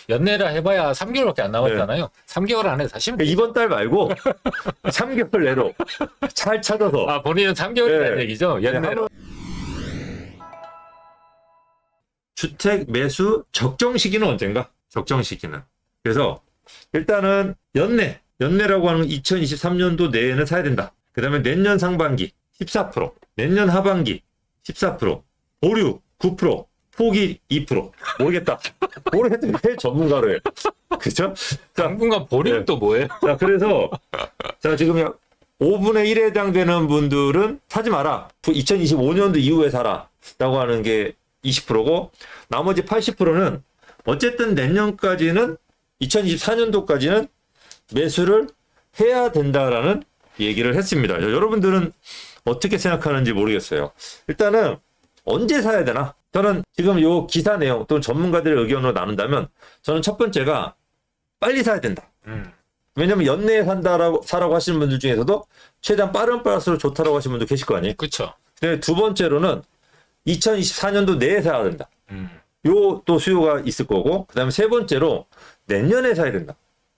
연내라 해봐야 3개월밖에 안 남았잖아요. 3개월 안에 사시면 돼요. 이번 달 말고 3개월 내로 잘 찾아서. 아, 본인은 3개월이라는 네. 얘기죠? 연내로. 주택 매수 적정 시기는 언젠가? 적정 시기는. 그래서 일단은 연내라고 하는 2023년도 내에는 사야 된다. 그 다음에 내년 상반기 14%, 내년 하반기 14%, 보류 9%, 포기 2%. 모르겠다. 모르겠는데 왜 전문가로 해? 그죠? 자, 당분간 보류는 네. 또 뭐예요? 자, 그래서 자, 지금 5분의 1에 해당되는 분들은 사지 마라. 2025년도 이후에 사라. 라고 하는 게 20%고 나머지 80%는 어쨌든 내년까지는 2024년도까지는 매수를 해야 된다라는 얘기를 했습니다. 여러분들은 어떻게 생각하는지 모르겠어요. 일단은 언제 사야 되나? 저는 지금 요 기사 내용 또는 전문가들의 의견으로 나눈다면 저는 첫 번째가 빨리 사야 된다. 왜냐면 연내에 사라고 하시는 분들 중에서도 최대한 빠른 빠를수록 좋다라고 하시는 분도 계실 거 아니에요. 그렇죠. 근데 두 번째로는 2024년도 내에 사야 된다. 요 또 수요가 있을 거고, 그 다음에 세 번째로 내년에 사야 된다.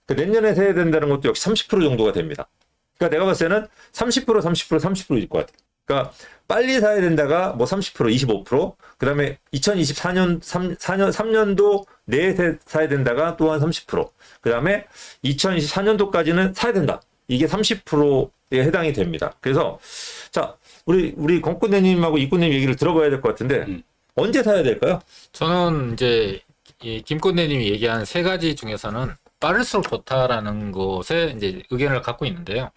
그 내년에 사야 된다는 것도 역시 30% 정도가 됩니다. 그러니까 내가 봤을 때는 30%, 30%일 것 같아. 그러니까 빨리 사야 된다가 뭐 30%, 25%, 그 다음에 3년도 내에 사야 된다가 또한 30%, 그 다음에 2024년도까지는 사야 된다. 이게 30%에 해당이 됩니다. 그래서 자, 우리 권꾼대님하고 이꾼님 얘기를 들어봐야 될 것 같은데 언제 사야 될까요? 저는 이제 이 김꼰대님이 얘기한 세 가지 중에서는 빠를수록 좋다라는 것에 이제 의견을 갖고 있는데요.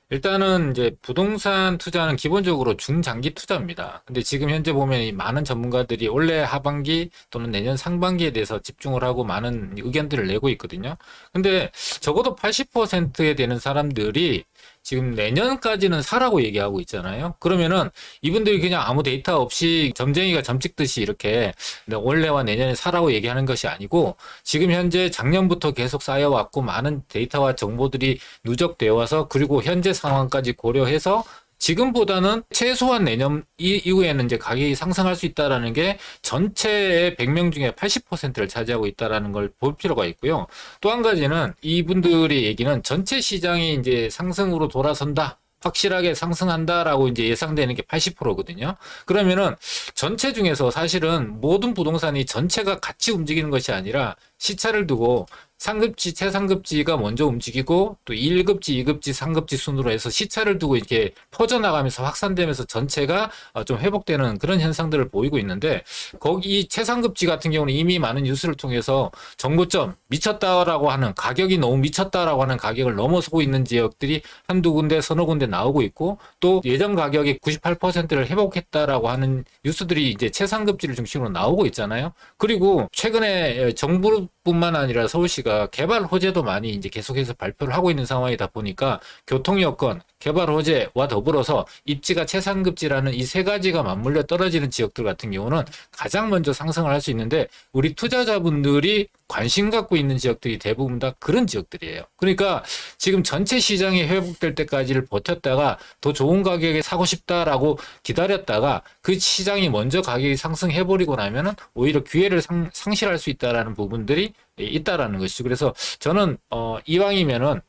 일단은 이제 부동산 투자는 기본적으로 중장기 투자입니다. 근데 지금 현재 보면 이 많은 전문가들이 올해 하반기 또는 내년 상반기에 대해서 집중을 하고 많은 의견들을 내고 있거든요. 근데 적어도 80%에 되는 사람들이 지금 내년까지는 사라고 얘기하고 있잖아요. 그러면은 이분들이 그냥 아무 데이터 없이 점쟁이가 점 찍듯이 이렇게 올해와 내년에 사라고 얘기하는 것이 아니고 지금 현재 작년부터 계속 쌓여왔고 많은 데이터와 정보들이 누적되어 와서 그리고 현재 상황까지 고려해서 지금보다는 최소한 내년 이후에는 이제 가격이 상승할 수 있다라는 게 전체의 100명 중에 80%를 차지하고 있다라는 걸 볼 필요가 있고요. 또 한 가지는 이분들의 얘기는 전체 시장이 이제 상승으로 돌아선다. 확실하게 상승한다라고 이제 예상되는 게 80%거든요. 그러면은 전체 중에서 사실은 모든 부동산이 전체가 같이 움직이는 것이 아니라 시차를 두고 상급지, 최상급지가 먼저 움직이고 또 1급지, 2급지, 3급지 순으로 해서 시차를 두고 이렇게 퍼져나가면서 확산되면서 전체가 좀 회복되는 그런 현상들을 보이고 있는데 거기 최상급지 같은 경우는 이미 많은 뉴스를 통해서 정고점 미쳤다라고 하는 가격이 너무 미쳤다라고 하는 가격을 넘어서고 있는 지역들이 한두 군데, 서너 군데 나오고 있고 또 예전 가격의 98%를 회복했다라고 하는 뉴스들이 이제 최상급지를 중심으로 나오고 있잖아요. 그리고 최근에 정부뿐만 아니라 서울시가 개발 호재도 많이 이제 계속해서 발표를 하고 있는 상황이다 보니까 교통 여건, 개발 호재와 더불어서 입지가 최상급지라는 이 세 가지가 맞물려 떨어지는 지역들 같은 경우는 가장 먼저 상승을 할 수 있는데 우리 투자자분들이 관심 갖고 있는 지역들이 대부분 다 그런 지역들이에요. 그러니까 지금 전체 시장이 회복될 때까지를 버텼다가 더 좋은 가격에 사고 싶다라고 기다렸다가 그 시장이 먼저 가격이 상승해버리고 나면은 오히려 기회를 상실할 수 있다라는 부분들이 있다라는 것이죠. 그래서 저는 이왕이면은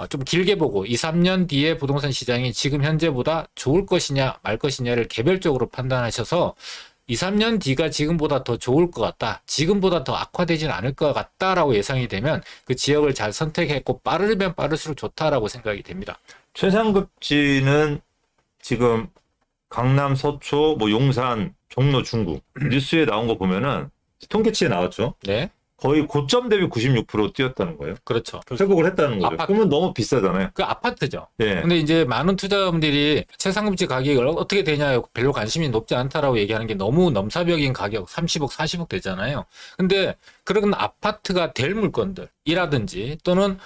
좀 길게 보고 2, 3년 뒤에 부동산 시장이 지금 현재보다 좋을 것이냐 말 것이냐를 개별적으로 판단하셔서 2, 3년 뒤가 지금보다 더 좋을 것 같다. 지금보다 더 악화되지는 않을 것 같다라고 예상이 되면 그 지역을 잘 선택했고 빠르면 빠를수록 좋다라고 생각이 됩니다. 최상급지는 지금 강남, 서초, 뭐 용산, 종로, 중구 뉴스에 나온 거 보면은 통계치에 나왔죠. 네, 거의 고점 대비 96% 뛰었다는 거예요. 그렇죠. 회복을 했다는 거죠. 아파트. 그러면 너무 비싸잖아요. 그 아파트죠. 예. 근데 이제 많은 투자자분들이 최상급지 가격을 어떻게 되냐 별로 관심이 높지 않다라고 얘기하는 게 너무 넘사벽인 가격 30억, 40억 되잖아요. 근데 그런 아파트가 될 물건들 이라든지 또는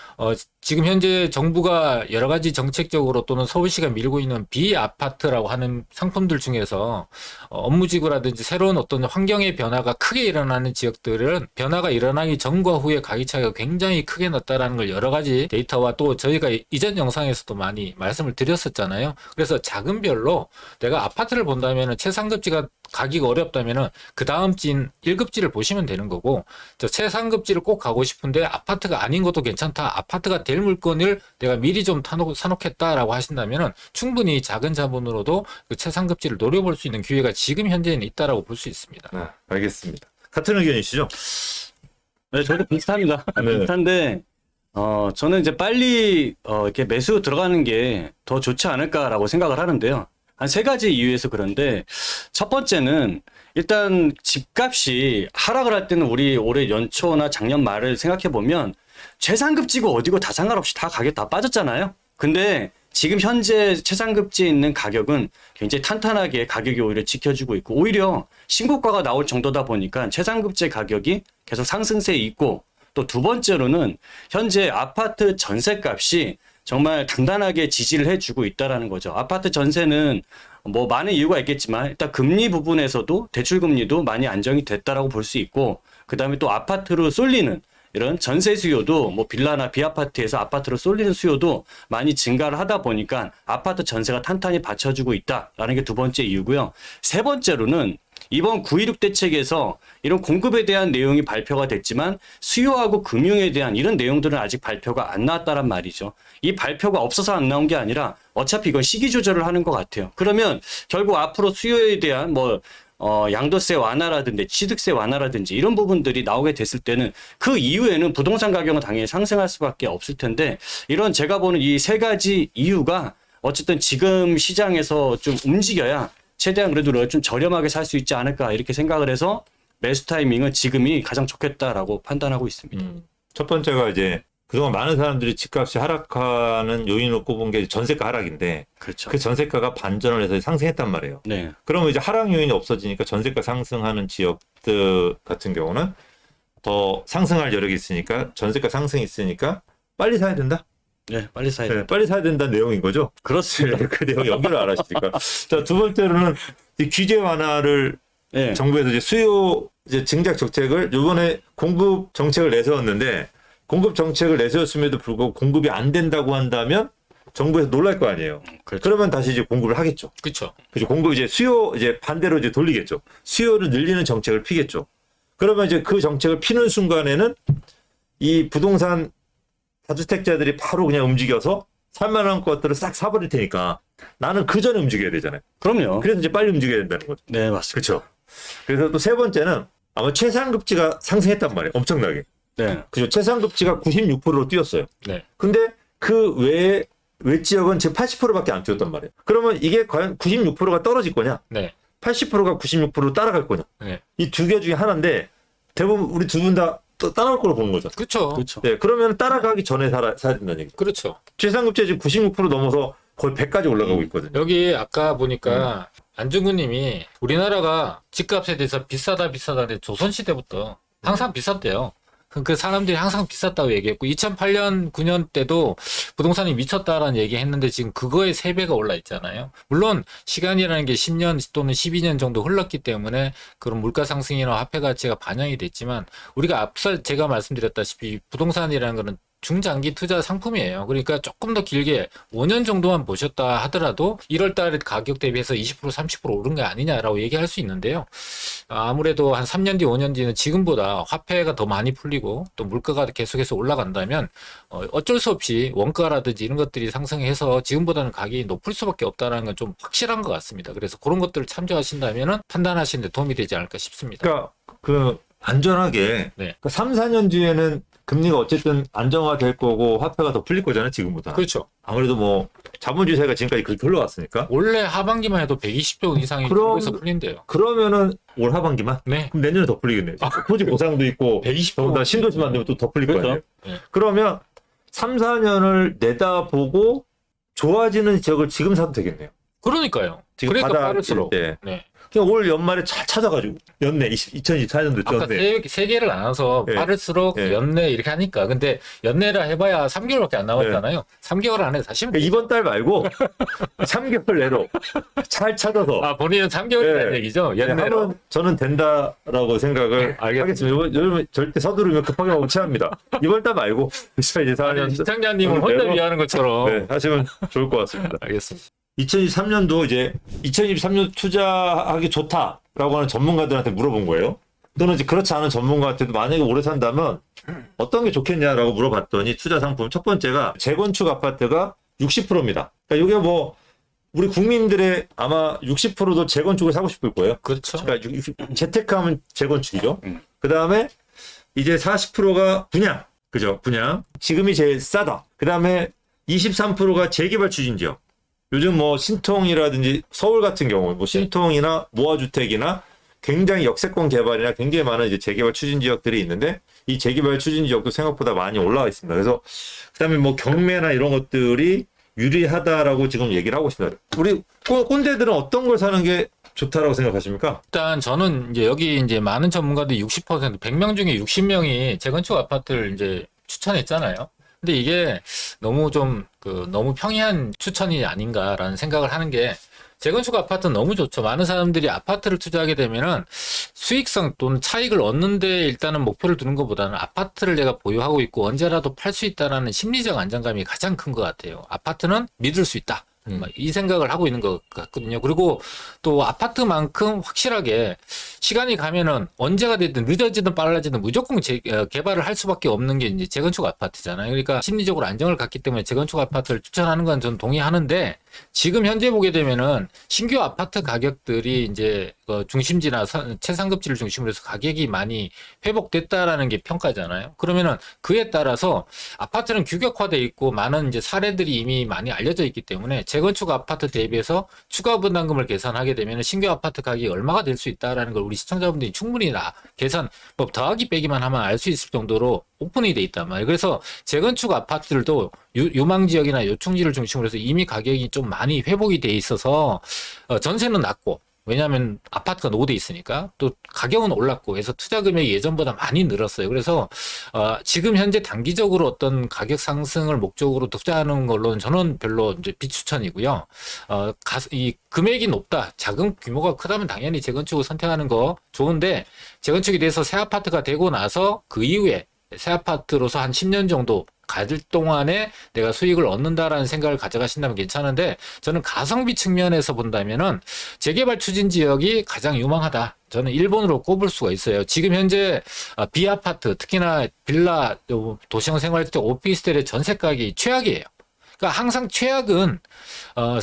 지금 현재 정부가 여러 가지 정책적으로 또는 서울시가 밀고 있는 비아파트라고 하는 상품들 중에서 업무지구라든지 새로운 어떤 환경의 변화가 크게 일어나는 지역들은 변화가 일어나기 전과 후에 가격 차이가 굉장히 크게 났다라는 걸 여러 가지 데이터와 또 저희가 이전 영상에서도 많이 말씀을 드렸었잖아요. 그래서 작은 별로 내가 아파트를 본다면은 최상급지가 가기가 어렵다면은 그 다음지인 1급지를 보시면 되는 거고, 저 최상급지를 꼭 가고 싶은데 아파트가 아닌 것도 괜찮다. 아파트가 될 물건을 내가 미리 좀 사놓겠다라고 하신다면은 충분히 작은 자본으로도 그 최상급지를 노려볼 수 있는 기회가 지금 현재는 있다라고 볼 수 있습니다. 네, 알겠습니다. 같은 의견이시죠? 네, 저도 비슷합니다. 네. 비슷한데, 저는 이제 빨리, 이렇게 매수 들어가는 게 더 좋지 않을까라고 생각을 하는데요. 한 세 가지 이유에서 그런데, 첫 번째는 일단 집값이 하락을 할 때는 우리 올해 연초나 작년 말을 생각해 보면 최상급지고 어디고 다 상관없이 다 가격 다 빠졌잖아요. 근데 지금 현재 최상급지에 있는 가격은 굉장히 탄탄하게 가격이 오히려 지켜주고 있고, 오히려 신고가가 나올 정도다 보니까 최상급지 가격이 계속 상승세에 있고, 또 두 번째로는 현재 아파트 전세값이 정말 단단하게 지지를 해주고 있다라는 거죠. 아파트 전세는 뭐 많은 이유가 있겠지만 일단 금리 부분에서도 대출 금리도 많이 안정이 됐다라고 볼 수 있고, 그다음에 또 아파트로 쏠리는 이런 전세 수요도 뭐 빌라나 비아파트에서 아파트로 쏠리는 수요도 많이 증가를 하다 보니까 아파트 전세가 탄탄히 받쳐주고 있다라는 게 두 번째 이유고요. 세 번째로는 이번 9.16 대책에서 이런 공급에 대한 내용이 발표가 됐지만 수요하고 금융에 대한 이런 내용들은 아직 발표가 안 나왔다란 말이죠. 이 발표가 없어서 안 나온 게 아니라 어차피 이건 시기 조절을 하는 것 같아요. 그러면 결국 앞으로 수요에 대한 뭐 양도세 완화라든지 취득세 완화라든지 이런 부분들이 나오게 됐을 때는 그 이후에는 부동산 가격은 당연히 상승할 수밖에 없을 텐데, 이런 제가 보는 이 세 가지 이유가 어쨌든 지금 시장에서 좀 움직여야 최대한 그래도 좀 저렴하게 살 수 있지 않을까 이렇게 생각을 해서 매수 타이밍은 지금이 가장 좋겠다라고 판단하고 있습니다. 첫 번째가 이제 그동안 많은 사람들이 집값이 하락하는 요인으로 꼽은 게 전세가 하락인데, 그렇죠. 그 전세가가 반전을 해서 상승했단 말이에요. 네. 그러면 이제 하락 요인이 없어지니까 전세가 상승하는 지역들 같은 경우는 더 상승할 여력이 있으니까, 전세가 상승이 있으니까 빨리 사야 된다? 네, 빨리 사야 돼요. 네, 빨리 사야 된다는 내용인 거죠. 그렇습니다. 그 내용 연결을 안 하시니까. 자, 두 번째로는 이 규제 완화를 네. 정부에서 이제 수요 이제 증작 정책을 이번에 공급 정책을 내세웠는데, 공급 정책을 내세웠음에도 불구하고 공급이 안 된다고 한다면 정부에서 놀랄 거 아니에요. 그렇죠. 그러면 다시 이제 공급을 하겠죠. 그렇죠. 그죠. 공급 이제 수요 이제 반대로 이제 돌리겠죠. 수요를 늘리는 정책을 피겠죠. 그러면 이제 그 정책을 피는 순간에는 이 부동산 다주택자들이 바로 그냥 움직여서 살만한 것들을 싹 사버릴 테니까 나는 그 전에 움직여야 되잖아요. 그럼요. 그래서 이제 빨리 움직여야 된다는 거죠. 네, 맞습니다. 그렇죠. 그래서 또 세 번째는 아마 최상급지가 상승했단 말이에요. 엄청나게. 네. 그죠. 최상급지가 96%로 뛰었어요. 네. 근데 그 외 지역은 지금 80%밖에 안 뛰었단 말이에요. 그러면 이게 과연 96%가 떨어질 거냐? 네. 80%가 96%로 따라갈 거냐? 네. 이 두 개 중에 하나인데 대부분 우리 두 분 다 따라올 걸로 보는 거죠. 그렇죠. 그렇죠. 네, 그러면 따라가기 전에 사야 된다는 얘기죠. 그렇죠. 최상급지 지금 96% 넘어서 거의 100까지 올라가고 있거든요. 여기 아까 보니까 안중근님이 우리나라가 집값에 대해서 비싸다는데 조선시대부터 항상 비쌌대요. 그 사람들이 항상 비쌌다고 얘기했고 2008년 9년 때도 부동산이 미쳤다라는 얘기 했는데 지금 그거의 3배가 올라 있잖아요. 물론 시간이라는 게 10년 또는 12년 정도 흘렀기 때문에 그런 물가 상승이나 화폐 가치가 반영이 됐지만, 우리가 앞서 제가 말씀드렸다시피 부동산이라는 거는 중장기 투자 상품이에요. 그러니까 조금 더 길게 5년 정도만 보셨다 하더라도 1월 달에 가격 대비해서 20% 30% 오른 게 아니냐라고 얘기할 수 있는데요. 아무래도 한 3년 뒤 5년 뒤는 지금보다 화폐가 더 많이 풀리고 또 물가가 계속해서 올라간다면 어쩔 수 없이 원가라든지 이런 것들이 상승해서 지금보다는 가격이 높을 수밖에 없다는 건 좀 확실한 것 같습니다. 그래서 그런 것들을 참조하신다면 판단하시는 데 도움이 되지 않을까 싶습니다. 그러니까 그 안전하게 네. 그러니까 3, 4년 뒤에는 금리가 어쨌든 안정화될 거고 화폐가 더 풀릴 거잖아요, 지금보다. 그렇죠. 아무래도 뭐 자본주의사가 지금까지 그렇게 흘러왔으니까. 원래 하반기만 해도 120조 이상이 그럼- 중국에서 풀린대요. 그러면은 올 하반기만? 네. 그럼 내년에 더 풀리겠네요. 토지 보상도 있고 120%. 더군다나 신도시 만들면 또 더 풀릴 거 그렇죠. 아니에요. 네. 그러면 3, 4년을 내다보고 좋아지는 지역을 지금 사도 되겠네요. 그러니까요. 지금 그러니까 바닥일 빠를수록. 때. 네. 그냥 올 연말에 찾아가지고 연내 2024년도 아까 연내. 세 개를 나눠서 예. 빠를수록 예. 연내 이렇게 하니까 근데 연내라 해봐야 3개월밖에 안 남았잖아요. 3개월 안에 다시 그러니까 이번 달 말고 3개월 내로 잘 찾아서 본인은 3개월이라는 예. 얘기죠. 네, 연내로. 하면 저는 된다라고 생각을 알겠습니다. 하겠습니다. 여러분 절대 서두르면 급하게 먹으면 체합니다. 이번 달 말고 2024년 시청자님은 혼자 연내로, 위하는 것처럼. 네, 하시면 좋을 것 같습니다. 알겠습니다. 2023년도 이제 2023년 투자하기 좋다라고 하는 전문가들한테 물어본 거예요. 또는 이제 그렇지 않은 전문가한테도 만약에 오래 산다면 어떤 게 좋겠냐라고 물어봤더니 투자 상품 첫 번째가 재건축 아파트가 60%입니다. 그러니까 이게 뭐 우리 국민들의 아마 60%도 재건축을 사고 싶을 거예요. 그렇죠. 그러니까 재테크하면 재건축이죠. 그 다음에 이제 40%가 분양, 그죠? 분양. 지금이 제일 싸다. 그 다음에 23%가 재개발 추진 지역. 요즘 뭐 신통이라든지 서울 같은 경우, 뭐 신통이나 모아주택이나 굉장히 역세권 개발이나 굉장히 많은 이제 재개발 추진 지역들이 있는데 이 재개발 추진 지역도 생각보다 많이 올라와 있습니다. 그래서 그다음에 뭐 경매나 이런 것들이 유리하다라고 지금 얘기를 하고 있습니다. 우리 꼰대들은 어떤 걸 사는 게 좋다라고 생각하십니까? 일단 저는 이제 여기 이제 많은 전문가들이 60%, 100명 중에 60명이 재건축 아파트를 이제 추천했잖아요. 근데 이게 너무 너무 평이한 추천이 아닌가라는 생각을 하는 게 재건축 아파트는 너무 좋죠. 많은 사람들이 아파트를 투자하게 되면은 수익성 또는 차익을 얻는데 일단은 목표를 두는 것보다는 아파트를 내가 보유하고 있고 언제라도 팔 수 있다라는 심리적 안정감이 가장 큰 것 같아요. 아파트는 믿을 수 있다. 이 생각을 하고 있는 것 같거든요. 그리고 또 아파트만큼 확실하게 시간이 가면은 언제가 됐든 늦어지든 빨라지든 무조건 개발을 할 수밖에 없는 게 이제 재건축 아파트잖아요. 그러니까 심리적으로 안정을 갖기 때문에 재건축 아파트를 추천하는 건 저는 동의하는데 지금 현재 보게 되면은 신규 아파트 가격들이 이제 중심지나 최상급지를 중심으로 해서 가격이 많이 회복됐다라는 게 평가잖아요. 그러면은 그에 따라서 아파트는 규격화돼 있고 많은 이제 사례들이 이미 많이 알려져 있기 때문에 재건축 아파트 대비해서 추가 분담금을 계산하게 되면 신규 아파트 가격이 얼마가 될 수 있다라는 걸 우리 시청자분들이 충분히 계산 더하기 빼기만 하면 알 수 있을 정도로 오픈이 돼 있단 말이에요. 그래서 재건축 아파트들도 유망 지역이나 요충지를 중심으로 해서 이미 가격이 좀 많이 회복이 돼 있어서 전세는 낮고 왜냐하면 아파트가 노후돼 있으니까 또 가격은 올랐고 해서 투자 금액이 예전보다 많이 늘었어요. 그래서 지금 현재 단기적으로 어떤 가격 상승을 목적으로 투자하는 걸로는 저는 별로 이제 비추천이고요. 이 금액이 높다, 작은 규모가 크다면 당연히 재건축을 선택하는 거 좋은데 재건축이 돼서 새 아파트가 되고 나서 그 이후에 새 아파트로서 한 10년 정도 가질 동안에 내가 수익을 얻는다라는 생각을 가져가신다면 괜찮은데 저는 가성비 측면에서 본다면은 재개발 추진 지역이 가장 유망하다. 저는 1번으로 꼽을 수가 있어요. 지금 현재 비아파트, 특히나 빌라, 도시형 생활주택, 오피스텔의 전세 가격이 최악이에요. 그러니까 항상 최악은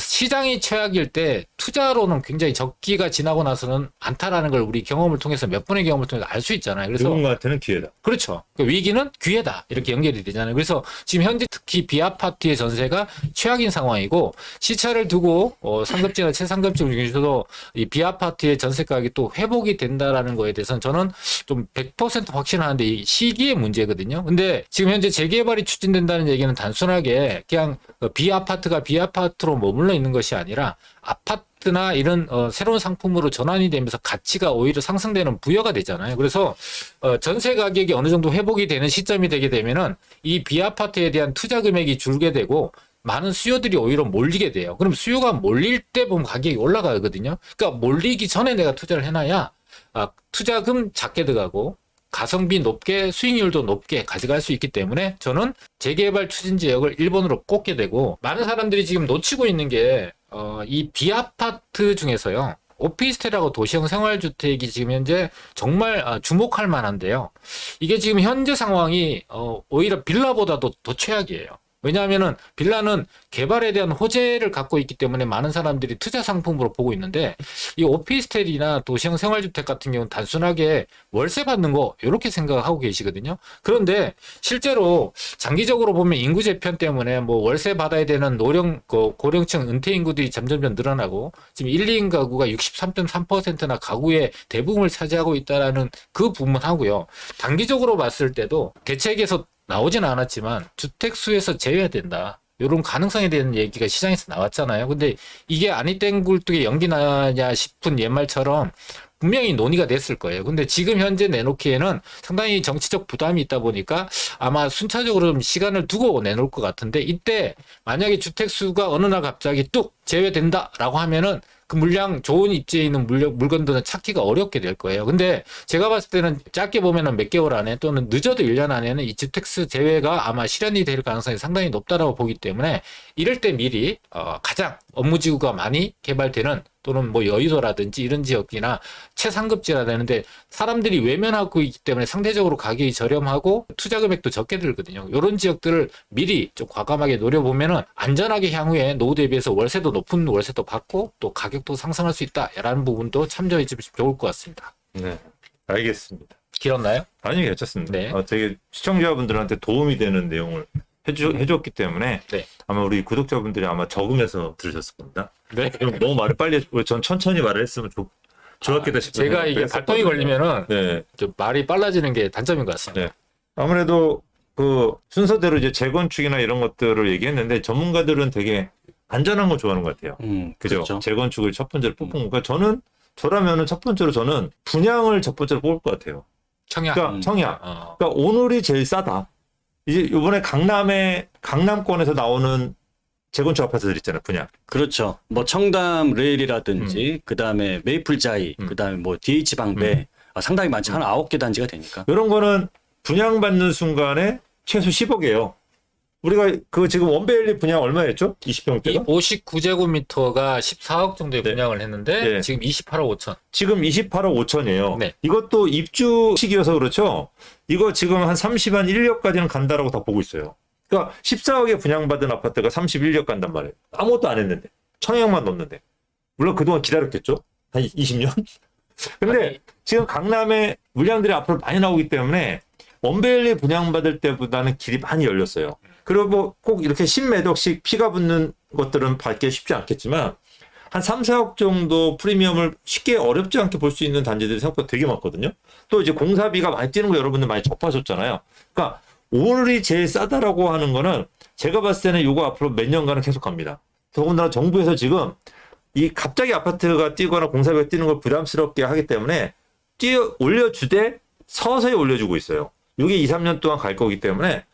시장이 최악일 때 투자로는 굉장히 적기가 지나고 나서는 많다라는 걸 우리 경험을 통해서 몇 번의 경험을 통해서 알 수 있잖아요. 그래서 누군가한테는 기회다. 그렇죠. 그러니까 위기는 기회다. 이렇게 연결이 되잖아요. 그래서 지금 현재 특히 비아파트의 전세가 최악인 상황이고 시차를 두고 상급지나 최상급지 중에서도 이 비아파트의 전세 가격이 또 회복이 된다라는 거에 대해서는 저는 좀 100% 확신하는데 이 시기의 문제거든요. 근데 지금 현재 재개발이 추진된다는 얘기는 단순하게 그냥 비아파트가 비아파트로 머물러 있는 것이 아니라 아파트나 이런 새로운 상품으로 전환이 되면서 가치가 오히려 상승되는 부여가 되잖아요. 그래서 전세 가격이 어느 정도 회복이 되는 시점이 되게 되면은 이 비아파트에 대한 투자 금액이 줄게 되고 많은 수요들이 오히려 몰리게 돼요. 그럼 수요가 몰릴 때 보면 가격이 올라가거든요. 그러니까 몰리기 전에 내가 투자를 해놔야 투자금 작게 들어가고 가성비 높게 수익률도 높게 가져갈 수 있기 때문에 저는 재개발 추진 지역을 1번으로 꼽게 되고 많은 사람들이 지금 놓치고 있는 게 이 비아파트 중에서요. 오피스텔하고 도시형 생활주택이 지금 현재 정말 주목할 만한데요. 이게 지금 현재 상황이 오히려 빌라보다도 더 최악이에요. 왜냐하면은 빌라는 개발에 대한 호재를 갖고 있기 때문에 많은 사람들이 투자 상품으로 보고 있는데 이 오피스텔이나 도시형 생활주택 같은 경우는 단순하게 월세 받는 거 이렇게 생각하고 계시거든요. 그런데 실제로 장기적으로 보면 인구 재편 때문에 뭐 월세 받아야 되는 고령층 은퇴 인구들이 점점점 늘어나고 지금 1, 2인 가구가 63.3%나 가구의 대부분을 차지하고 있다라는 그 부분하고요. 단기적으로 봤을 때도 대책에서 나오진 않았지만 주택수에서 제외된다. 이런 가능성에 대한 얘기가 시장에서 나왔잖아요. 근데 이게 아니땡 굴뚝에 연기 나냐 싶은 옛말처럼 분명히 논의가 됐을 거예요. 근데 지금 현재 내놓기에는 상당히 정치적 부담이 있다 보니까 아마 순차적으로 좀 시간을 두고 내놓을 것 같은데, 이때 만약에 주택 수가 어느 날 갑자기 뚝 제외된다라고 하면은 그 물량, 좋은 입지에 있는 물건들은 찾기가 어렵게 될 거예요. 근데 제가 봤을 때는 짧게 보면은 몇 개월 안에 또는 늦어도 1년 안에는 이 주택수 제외가 아마 실현이 될 가능성이 상당히 높다라고 보기 때문에, 이럴 때 미리 가장 업무지구가 많이 개발되는 또는 뭐 여의도라든지 이런 지역이나 최상급지라 되는데 사람들이 외면하고 있기 때문에 상대적으로 가격이 저렴하고 투자 금액도 적게 들거든요. 이런 지역들을 미리 좀 과감하게 노려보면은 안전하게 향후에 노후 대비해서 월세도 높은 월세도 받고 또 가격도 상승할 수 있다라는 부분도 참조해 주시면 좋을 것 같습니다. 네, 알겠습니다. 길었나요? 아니, 괜찮습니다. 네. 되게 시청자분들한테 도움이 되는 내용을 해줬기 때문에 네. 아마 우리 구독자분들이 아마 적으면서 들으셨을 겁니다. 네. 그럼 너무 말을 빨리, 전 천천히 말을 했으면 좋았겠다 싶어요. 제가 이게 발동이 걸리면은 네. 좀 말이 빨라지는 게 단점인 것 같습니다. 네. 아무래도 그 순서대로 이제 재건축이나 이런 것들을 얘기했는데 전문가들은 되게 안전한 거 좋아하는 것 같아요. 그죠? 그렇죠. 재건축을 첫 번째로 뽑은 거니까 저라면은 첫 번째로 저는 분양을 첫 번째로 뽑을 것 같아요. 청약. 그러니까 청약. 어. 그러니까 오늘이 제일 싸다. 이제 이번에 강남권에서 나오는 재건축 아파트들 있잖아요, 분양. 그렇죠. 뭐 청담 레일이라든지 그다음에 메이플자이, 그다음에 뭐 DH 방배 상당히 많죠. 한 9개 단지가 되니까. 이런 거는 분양받는 순간에 최소 10억이에요. 우리가 그 지금 원베일리 분양 얼마였죠? 20평대가? 59제곱미터가 14억 정도의 네. 분양을 했는데 네. 지금 28억 5천. 지금 28억 5천이에요. 네. 이것도 입주 시기여서 그렇죠. 이거 지금 한 31년까지는 간다라고 다 보고 있어요. 그러니까 14억에 분양받은 아파트가 31년 간단 말이에요. 아무것도 안 했는데. 청약만 넣었는데. 물론 그동안 기다렸겠죠. 한 20년? 근데 아니, 지금 강남에 물량들이 앞으로 많이 나오기 때문에 원베일리 분양받을 때보다는 길이 많이 열렸어요. 그리고 뭐 꼭 이렇게 10매덕씩 피가 붙는 것들은 받기 쉽지 않겠지만 한 3, 4억 정도 프리미엄을 쉽게 어렵지 않게 볼 수 있는 단지들이 생각보다 되게 많거든요. 또 이제 공사비가 많이 뛰는 거 여러분들 많이 접하셨잖아요. 그러니까 오늘이 제일 싸다라고 하는 거는 제가 봤을 때는 이거 앞으로 몇 년간은 계속 갑니다. 더군다나 정부에서 지금 이 갑자기 아파트가 뛰거나 공사비가 뛰는 걸 부담스럽게 하기 때문에 올려주되 서서히 올려주고 있어요. 이게 2, 3년 동안 갈 거기 때문에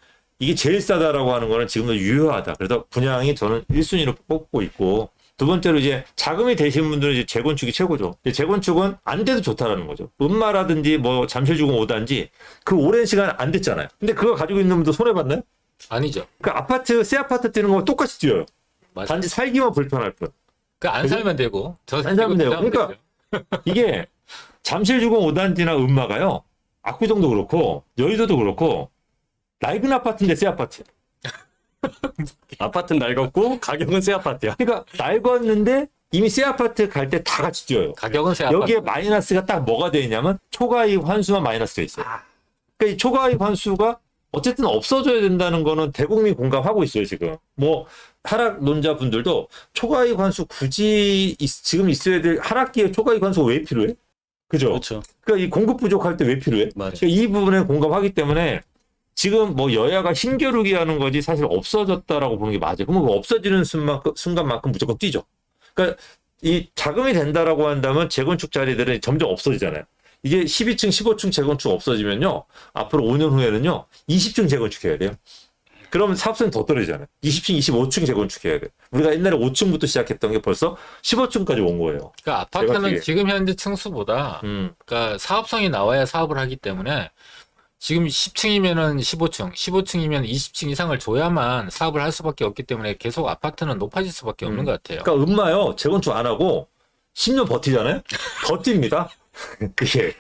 이게 제일 싸다라고 하는 거는 지금도 유효하다. 그래서 분양이 저는 1순위로 뽑고 있고, 두 번째로 이제 자금이 되신 분들은 이제 재건축이 최고죠. 재건축은 안 돼도 좋다라는 거죠. 음마라든지 뭐 잠실주공 5단지 그 오랜 시간 안 됐잖아요. 근데 그거 가지고 있는 분도 손해봤나요? 아니죠. 그 아파트, 새 아파트 뛰는 거 똑같이 뛰어요. 맞아요. 단지 살기만 불편할 뿐. 그러니까 안 살면 되고 저 안 살면 돼요. 되면 그러니까 되죠. 이게 잠실주공 5단지나 음마가요. 압구정도 그렇고 여의도도 그렇고 낡은 아파트인데 새 아파트. 아파트는 낡았고 가격은 새 아파트야. 그러니까 낡았는데 이미 새 아파트 갈 때 다 같이 뛰어요. 가격은 새 여기에 아파트. 마이너스가 딱 뭐가 되어 있냐면 초과이익 환수만 마이너스가 있어요. 그러니까 이 초과이익 환수가 어쨌든 없어져야 된다는 거는 대국민 공감하고 있어요, 지금. 뭐 하락 논자분들도 초과이익 환수 굳이 지금 있어야 될 하락기에 초과이익 환수가 왜 필요해? 그죠? 그렇죠. 그러니까 이 공급 부족할 때 왜 필요해? 맞아요. 그러니까 이 부분에 공감하기 때문에 지금 뭐 여야가 힘겨루기 하는 거지 사실 없어졌다라고 보는 게 맞아요. 그러면 그 없어지는 순간만큼 무조건 뛰죠. 그러니까 이 자금이 된다라고 한다면 재건축 자리들은 점점 없어지잖아요. 이게 12층, 15층 재건축 없어지면요. 앞으로 5년 후에는요. 20층 재건축해야 돼요. 그러면 사업성이 더 떨어지잖아요. 20층, 25층 재건축해야 돼요. 우리가 옛날에 5층부터 시작했던 게 벌써 15층까지 온 거예요. 그러니까 아파트는 재건축이. 지금 현재 층수보다 그러니까 사업성이 나와야 사업을 하기 때문에 지금 10층이면은 15층, 15층이면 20층 이상을 줘야만 사업을 할 수밖에 없기 때문에 계속 아파트는 높아질 수밖에 없는 것 같아요. 그러니까 음마요. 재건축 안 하고 10년 버티잖아요. 더 뜁니다. 그게.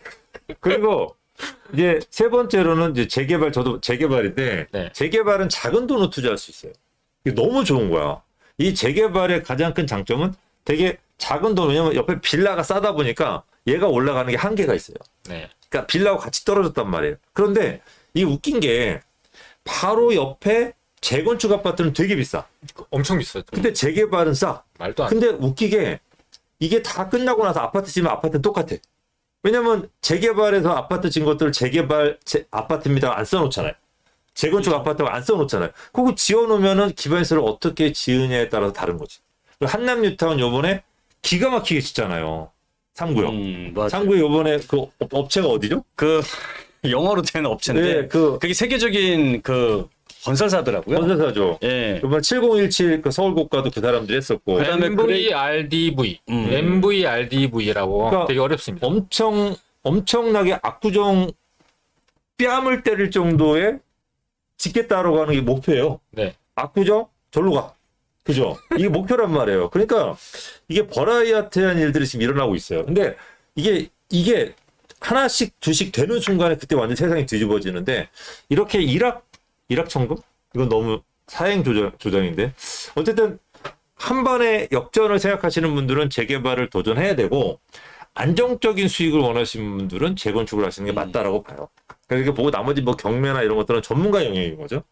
그리고 이제 세 번째로는 이제 재개발, 저도 재개발인데 네. 재개발은 작은 돈으로 투자할 수 있어요. 이게 너무 좋은 거야. 이 재개발의 가장 큰 장점은 되게 작은 돈, 왜냐면 옆에 빌라가 싸다 보니까 얘가 올라가는 게 한계가 있어요. 네. 그러니까 빌라하고 같이 떨어졌단 말이에요. 그런데 이 웃긴 게 바로 옆에 재건축 아파트는 되게 비싸. 엄청 비싸죠. 근데 재개발은 싸. 말도 안 돼. 근데 웃기게 이게 다 끝나고 나서 아파트 지으면 아파트는 똑같아. 왜냐면 재개발에서 아파트 진 것들을 아파트입니다 안 써놓잖아요. 재건축 아파트가 안 써놓잖아요. 그거 지어놓으면은 기반시설을 어떻게 지으냐에 따라서 다른 거지. 한남 뉴타운 요번에 기가 막히게 짓잖아요. 3구역. 맞아. 3구역 요번에 그 업체가 어디죠? 그 영어로 된 업체인데 네, 그 그게 세계적인 그 건설사더라고요. 건설사죠. 예. 이번 7017 그 서울고가도 그 사람들이 했었고 그다음에 MVRDV, MVRDV라고 그러니까 되게 어렵습니다. 엄청나게 압구정 뺨을 때릴 정도의 짓겠다라고 하는 게 목표예요. 네. 압구정 절로 가. 그죠? 이게 목표란 말이에요. 그러니까 이게 버라이어티한 일들이 지금 일어나고 있어요. 근데 이게 하나씩 두씩 되는 순간에 그때 완전 세상이 뒤집어지는데 이렇게 일확천금? 이건 너무 사행 조장인데 어쨌든 한 번에 역전을 생각하시는 분들은 재개발을 도전해야 되고 안정적인 수익을 원하시는 분들은 재건축을 하시는 게 맞다라고 봐요. 그래서 이렇게 보고 나머지 뭐 경매나 이런 것들은 전문가 영역인 거죠.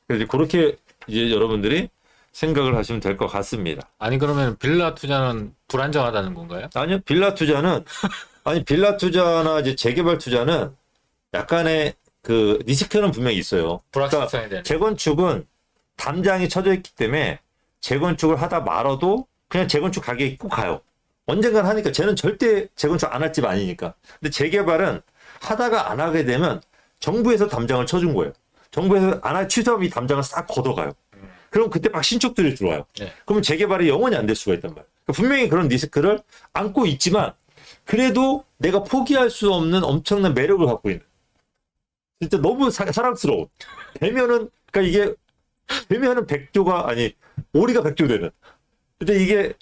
그래서 그렇게 이제 여러분들이 생각을 하시면 될 것 같습니다. 아니 그러면 빌라 투자는 불안정하다는 건가요? 아니요, 빌라 투자나 이제 재개발 투자는 약간의 그 리스크는 분명히 있어요. 불확실성에 대한. 재건축은 담장이 쳐져 있기 때문에 재건축을 하다 말아도 그냥 재건축 가격이 꼭 가요. 언젠간 하니까 쟤는 절대 재건축 안 할 집 아니니까. 근데 재개발은 하다가 안 하게 되면 정부에서 담장을 쳐준 거예요. 정부에서 취소하면 이 담장을 싹 걷어가요. 그럼 그때 막 신축들이 들어와요. 네. 그러면 재개발이 영원히 안 될 수가 있단 말이에요. 그러니까 분명히 그런 리스크를 안고 있지만 그래도 내가 포기할 수 없는 엄청난 매력을 갖고 있는. 진짜 너무 사랑스러워. 되면은, 그러니까 이게, 되면은 백조가, 아니, 오리가 백조 되는. 근데 이게,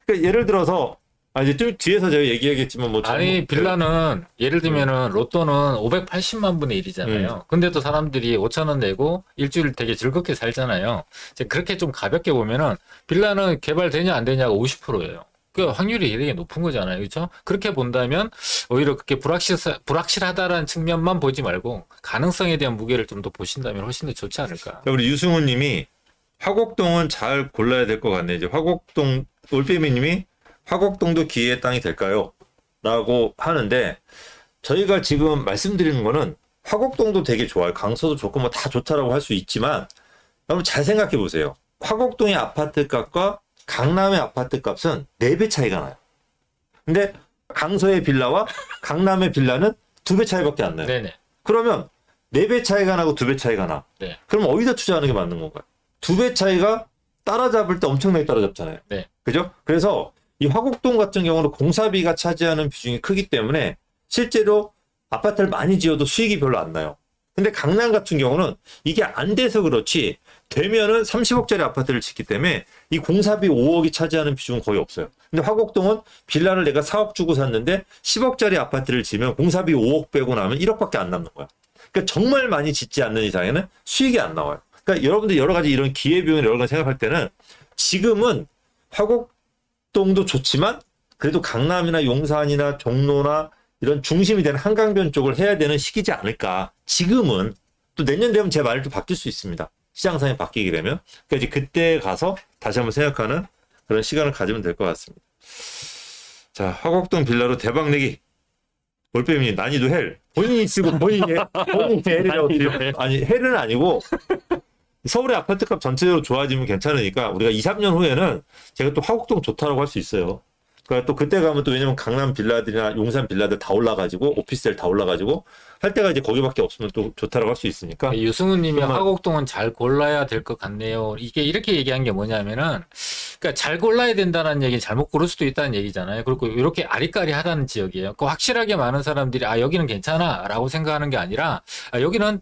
그러니까 예를 들어서, 이제 좀 뒤에서 제가 얘기하겠지만, 뭐. 아니 빌라는 예를 들면은 로또는 580만 분의 1이잖아요. 근데도 사람들이 5천 원 내고 일주일 되게 즐겁게 살잖아요. 이제 그렇게 좀 가볍게 보면은 빌라는 개발되냐 안 되냐가 50%예요. 그 확률이 되게 높은 거잖아요. 그렇죠? 그렇게 본다면 오히려 그렇게 불확실하다라는 측면만 보지 말고 가능성에 대한 무게를 좀 더 보신다면 훨씬 더 좋지 않을까. 우리 유승훈 님이 화곡동은 잘 골라야 될 것 같네. 이제 화곡동, 올빼미 님이 화곡동도 기회의 땅이 될까요? 라고 하는데 저희가 지금 말씀드리는 거는 화곡동도 되게 좋아요. 강서도 좋고 뭐 다 좋다라고 할 수 있지만 여러분 잘 생각해 보세요. 화곡동의 아파트 값과 강남의 아파트 값은 4배 차이가 나요. 근데 강서의 빌라와 강남의 빌라는 2배 차이밖에 안 나요. 네네. 그러면 4배 차이가 나고 2배 차이가 나. 네. 그럼 어디다 투자하는 게 맞는 건가요? 2배 차이가 따라잡을 때 엄청나게 따라잡잖아요. 네. 그죠? 그래서 이 화곡동 같은 경우는 공사비가 차지하는 비중이 크기 때문에 실제로 아파트를 많이 지어도 수익이 별로 안 나요. 근데 강남 같은 경우는 이게 안 돼서 그렇지 되면은 30억짜리 아파트를 짓기 때문에 이 공사비 5억이 차지하는 비중은 거의 없어요. 근데 화곡동은 빌라를 내가 4억 주고 샀는데 10억짜리 아파트를 지면 공사비 5억 빼고 나면 1억밖에 안 남는 거야. 그러니까 정말 많이 짓지 않는 이상에는 수익이 안 나와요. 그러니까 여러분들 여러 가지 이런 기회비용을 여러 가지 생각할 때는 지금은 화곡동도 좋지만 그래도 강남이나 용산이나 종로나 이런 중심이 되는 한강변 쪽을 해야 되는 시기지 않을까. 지금은 또 내년 되면 제 말이 또 바뀔 수 있습니다. 시장상이 바뀌게 되면. 그러니까 이제 그때 가서 다시 한번 생각하는 그런 시간을 가지면 될 것 같습니다. 자, 화곡동 빌라로 대박 내기. 볼빼미 난이도 헬. 본인이 쓰고 본인이 헬이라고 쓰요. 아니, 헬은 아니고 서울의 아파트값 전체적으로 좋아지면 괜찮으니까 우리가 2, 3년 후에는 제가 또 화곡동 좋다라고 할 수 있어요. 그러니까 또 그때 가면 또 왜냐면 강남 빌라들이나 용산 빌라들 다 올라가지고 오피스텔 다 올라가지고 할 때가 이제 거기밖에 없으면 또 좋다라고 할 수 있으니까. 유승훈 님이 정말- 화곡동은 잘 골라야 될 것 같네요. 이게 이렇게 얘기한 게 뭐냐면은, 그러니까 잘 골라야 된다는 얘기는 잘못 고를 수도 있다는 얘기잖아요. 그리고 이렇게 아리까리하다는 지역이에요. 그 확실하게 많은 사람들이 여기는 괜찮아 라고 생각하는 게 아니라 여기는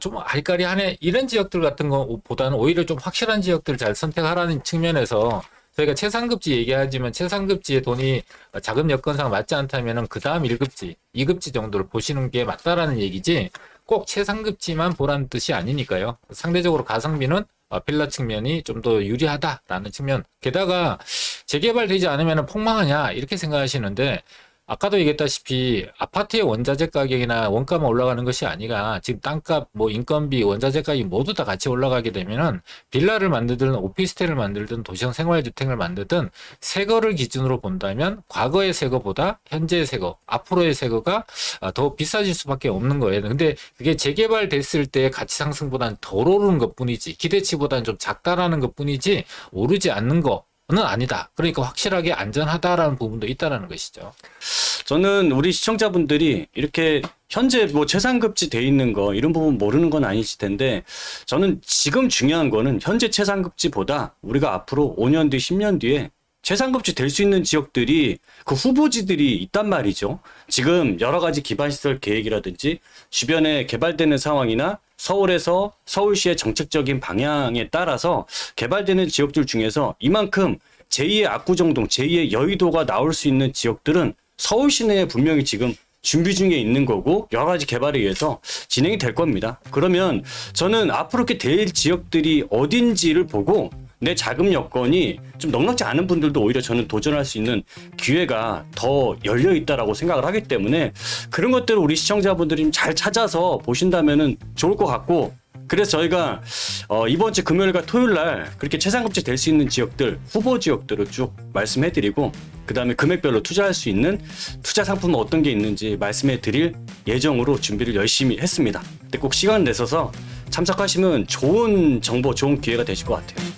좀 아리까리하네 이런 지역들 같은 거보다는 오히려 좀 확실한 지역들을 잘 선택하라는 측면에서 저희가 최상급지 얘기하지만 최상급지의 돈이 자금 여건상 맞지 않다면은 그 다음 1급지, 2급지 정도를 보시는 게 맞다라는 얘기지 꼭 최상급지만 보라는 뜻이 아니니까요. 상대적으로 가성비는 빌라 측면이 좀 더 유리하다라는 측면. 게다가 재개발되지 않으면 폭망하냐 이렇게 생각하시는데 아까도 얘기했다시피 아파트의 원자재 가격이나 원가만 올라가는 것이 아니라 지금 땅값, 뭐 인건비, 원자재 가격이 모두 다 같이 올라가게 되면은 빌라를 만들든 오피스텔을 만들든 도시형 생활주택을 만들든 세거를 기준으로 본다면 과거의 세거보다 현재의 세거, 앞으로의 세거가 더 비싸질 수밖에 없는 거예요. 근데 그게 재개발됐을 때 가치 상승보다는 덜 오르는 것뿐이지 기대치보다는 좀 작다라는 것뿐이지 오르지 않는 거. 는 아니다. 그러니까 확실하게 안전하다라는 부분도 있다라는 것이죠. 저는 우리 시청자분들이 이렇게 현재 뭐 최상급지 돼 있는 거 이런 부분 모르는 건 아니실 텐데 저는 지금 중요한 거는 현재 최상급지보다 우리가 앞으로 5년 뒤, 10년 뒤에 최상급지 될 수 있는 지역들이 그 후보지들이 있단 말이죠. 지금 여러 가지 기반시설 계획이라든지 주변에 개발되는 상황이나 서울에서 서울시의 정책적인 방향에 따라서 개발되는 지역들 중에서 이만큼 제2의 압구정동, 제2의 여의도가 나올 수 있는 지역들은 서울 시내에 분명히 지금 준비 중에 있는 거고 여러 가지 개발에 의해서 진행이 될 겁니다. 그러면 저는 앞으로 이렇게 될 지역들이 어딘지를 보고 내 자금 여건이 좀 넉넉지 않은 분들도 오히려 저는 도전할 수 있는 기회가 더 열려 있다라고 생각을 하기 때문에 그런 것들을 우리 시청자분들이 좀 잘 찾아서 보신다면은 좋을 것 같고 그래서 저희가 이번 주 금요일과 토요일 날 그렇게 최상급지 될 수 있는 지역들 후보 지역들을 쭉 말씀해드리고 그 다음에 금액별로 투자할 수 있는 투자 상품은 어떤 게 있는지 말씀해드릴 예정으로 준비를 열심히 했습니다. 근데 꼭 시간 내셔서 참석하시면 좋은 정보, 좋은 기회가 되실 것 같아요.